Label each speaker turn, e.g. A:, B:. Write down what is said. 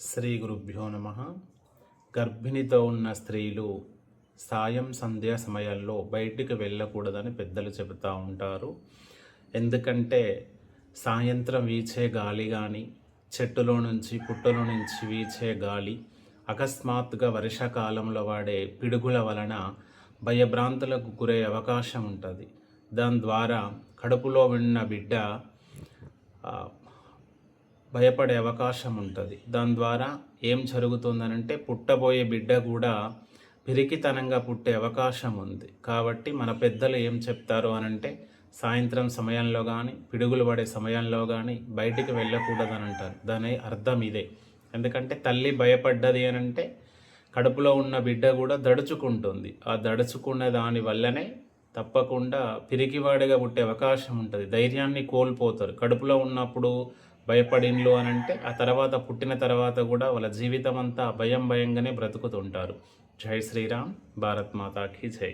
A: శ్రీ గురుభ్యో నమ. గర్భిణితో ఉన్న స్త్రీలు సాయం సంధ్యా సమయాల్లో బయటికి వెళ్ళకూడదని పెద్దలు చెబుతూ ఉంటారు. ఎందుకంటే సాయంత్రం వీచే గాలి కానీ, చెట్టులో నుంచి పుట్టలో నుంచి వీచే గాలి, అకస్మాత్తుగా వర్షాకాలంలో వాడే పిడుగుల వలన భయభ్రాంతులకు గురే అవకాశం ఉంటుంది. దాని ద్వారా కడుపులో ఉన్న బిడ్డ భయపడే అవకాశం ఉంటుంది. దాని ద్వారా ఏం జరుగుతుందనంటే పుట్టబోయే బిడ్డ కూడా పిరికితనంగా పుట్టే అవకాశం ఉంది. కాబట్టి మన పెద్దలు ఏం చెప్తారు అనంటే సాయంత్రం సమయంలో కానీ, పిడుగులు పడే సమయంలో కానీ బయటికి వెళ్ళకూడదని అంటారు. దాని అర్థం ఇదే. ఎందుకంటే తల్లి భయపడ్డది అనంటే కడుపులో ఉన్న బిడ్డ కూడా దడుచుకుంటుంది. ఆ దడుచుకున్న దాని వల్లనే తప్పకుండా పిరికివాడిగా పుట్టే అవకాశం ఉంటుంది. ధైర్యాన్ని కోల్పోతారు. కడుపులో ఉన్నప్పుడు భయపడిన్లు అనంటే ఆ తర్వాత పుట్టిన తర్వాత కూడా వాళ్ళ జీవితం అంతా భయంగానే బ్రతుకుతుంటారు. జై శ్రీరామ్. భారత్ మాతాకి జై.